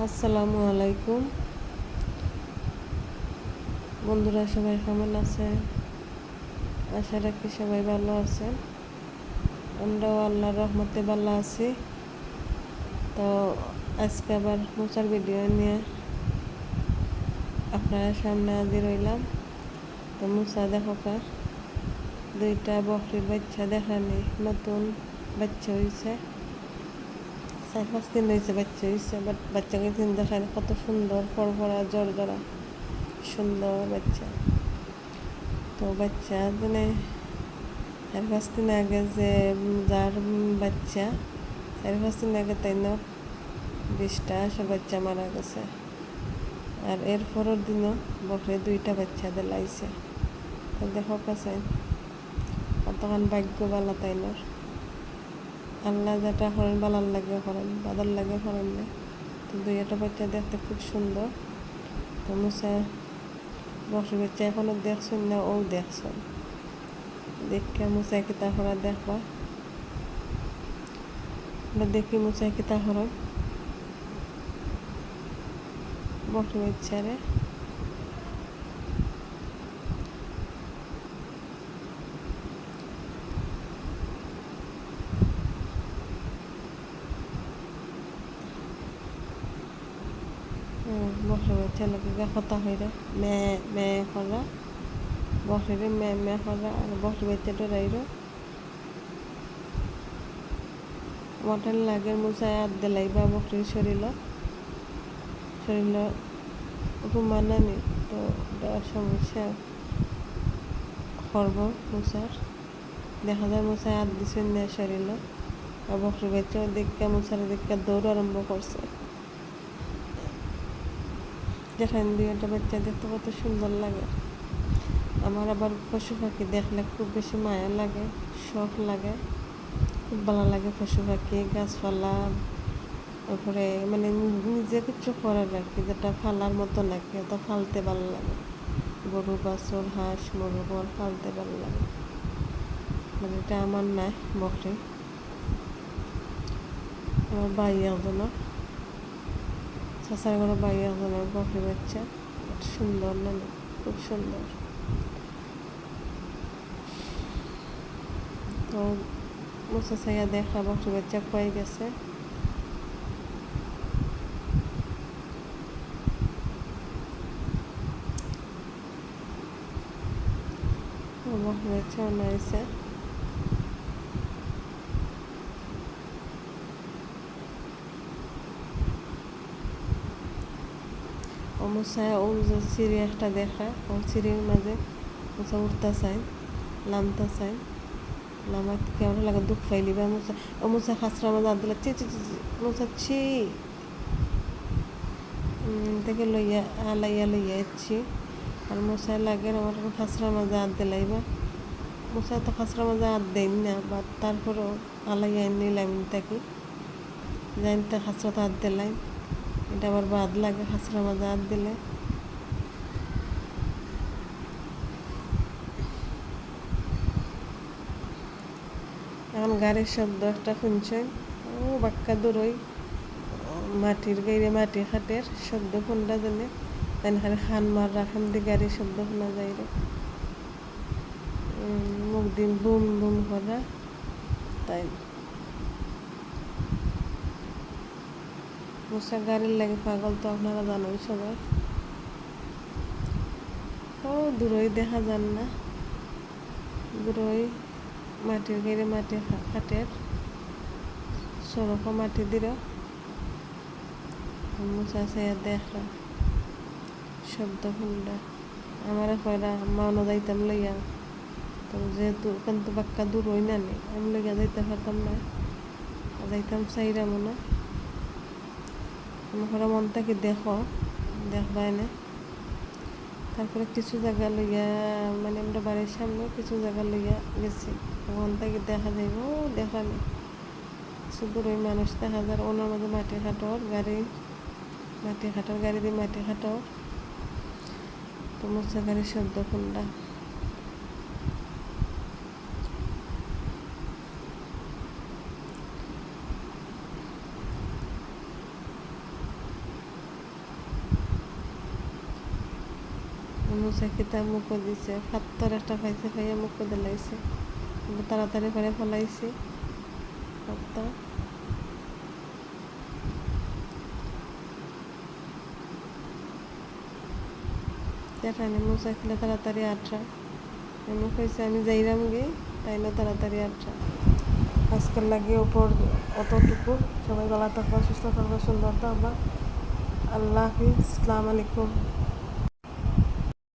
আসসালামু আলাইকুম বন্ধুরা, সবাই কেমন আছে? আশা রাখি সবাই ভালো আছে। আমরাও আল্লাহর রহমতে ভালো আছি। তো আজকে আবার মোচার ভিডিও নিয়ে আপনারা সামনে হাজির হইলাম। তো মোচা দেখো কা দুইটা বকরির বাচ্চা দেখানি, নতুন বাচ্চা হয়েছে, 4-5 দিন হয়েছে বাচ্চা হয়েছে। বাট বাচ্চাকে দিন দেখানি কত সুন্দর ফড়ফড়া জড়জড়া সুন্দর বাচ্চা। তো বাচ্চা মানে 4-5 দিন আগে যে যার বাচ্চা 4-5 দিন আগে তাই না 20টা সব বাচ্চা মারা গেছে। আর এর পরের দিনও বকরে 2টা বাচ্চা দিলাইছে। তো দেখো কাছে কতক্ষণ ভাগ্য বালা তাই না। আল্লাহ যেটা করেন বালার লাগে করেন, বাদার লাগে করেন না। তো 2টা বাচ্চা দেখতে খুব সুন্দর। তো মুসা বকরি বাচ্চা এখনো দেখছেন না, ও দেখছেন দেখে মুসা কিতা করা দেখবা। দেখি মুসা কিতা করা বকরি বাচ্চারে। বকরি বাচ্চা লোকে কথা হইরা মে মে করা, বকরিরে মে মে করা। আর বকরি বাচ্চা ডরাইরো মটন লাগে মুসায় হাত দিলাইবা বকরির শরীর রুমানানি। তো দেওয়ার সমস্যা করব মুসার, দেখা যায় মুসায় হাত দিছেন না শরীর। আর বকরি বাচ্চাও দেখা মুসার দেখা দৌড় আরম্ভ করছে। যেখানে 2টা বাচ্চা দেখতে কত সুন্দর লাগে। আমার আবার পশু পাখি দেখলে খুব বেশি মায়া লাগে, শখ লাগে, খুব ভালো লাগে। পশু পাখি, গাছপালা, তারপরে মানে নিজে কিছু করার রাখি যেটা ফালার মতো নাকি, তো ফালতে ভালো লাগে। গরু বাছুর হাঁস মুরগ ফালতে ভালো লাগে। মানে এটা আমার নাই বকরি, আমার ভাই একজনের, চাচার ঘরে ভাই একজনের বকরি বাচ্চা। সুন্দর না, খুব সুন্দর। তো মুসা ছাইয়া দেখা বকরি বাচ্চা কয়ে গেছে। বকরি বাচ্চা বানাইছে। ও মুসায় ও যে সিঁড়ি একটা দেখা, ও সিঁড়ির মাঝে মুসা উঠতে চাই, নামতে চাই, নামার কেমন লাগে দুঃখ পাইলি বা মুসা। ও মুসা খাসরা মাঝে হাত দিলে চি চি চি মুসা ছি থেকে লইয়া লইয়া এসছি। আর মুসায় লাগে আমার খাসরা মাঝে হাত দিলাইবা। মুসা তো খাসরা মাঝে হাত দেন না, বা তারপরেও আলাইয়া নিলাম তাকে জানতে খাসরাতে হাত দিলাম। এটা আবার বাদ লাগে খাসরা মাঝে হাত দিলে। এখন গাড়ির শব্দ একটা শুনছেন, ও বাক্কা দূরই মাটির গাইরে মাটি খাটের শব্দ শুনটা জানে। তাই খালি খান মার রাখান দিয়ে গাড়ির শব্দ শোনা যায় রে, মুখ দিন বুম বুম করা। তাই মুসা গাড়ির লাগে পাগল, তো আপনারা জানেন সবাই। ও দূরই দেখা যান না, দূরই মাটির গাইরে মাটি খাটের সড়ক মাটি দিল। মুসা সে দেখলাম শব্দ শুনলা আমার কয়রা মানো যাইতাম লইয়া। তো যেহেতু ওখান তো বাক্কা দূর হই না নি, আমি লইয়া যাইতে পারতাম না, যাইতাম চাইরাম না। আমার মন থেকে দেখো দেখবা এনে। তারপরে কিছু জায়গা লইয়া মানে আমরা বাড়ির সামনে কিছু জায়গা লইয়া গেছি, ওখান থেকে দেখা যাইব দেখা নেই শুধু ওই মানুষ দেখা যায়। ওনার মধ্যে মাটি খাটোর গাড়ি, মাটি খাটোর গাড়ি দিয়ে মাটি খাটোর। তো মোচা গাড়ির শব্দ কোনটা মুছে খেতে মুখও দিছে ফাত্তর একটা খাইছে খাইয়া মুখও দিলাইছে তাড়াতাড়ি করে ফেলাইছি ভাতটা দেখানি মুছা খেলে তাড়াতাড়ি আটরা এমনি কইছে আমি যাইরাম গে তাই না তাড়াতাড়ি আটরা আজকের লাগে ওপর অতটুকু সবাই ভালো থাকবা সুস্থ থাকবা সুন্দর থাকবা আল্লাহ হাফিজ আসসালামু আলাইকুম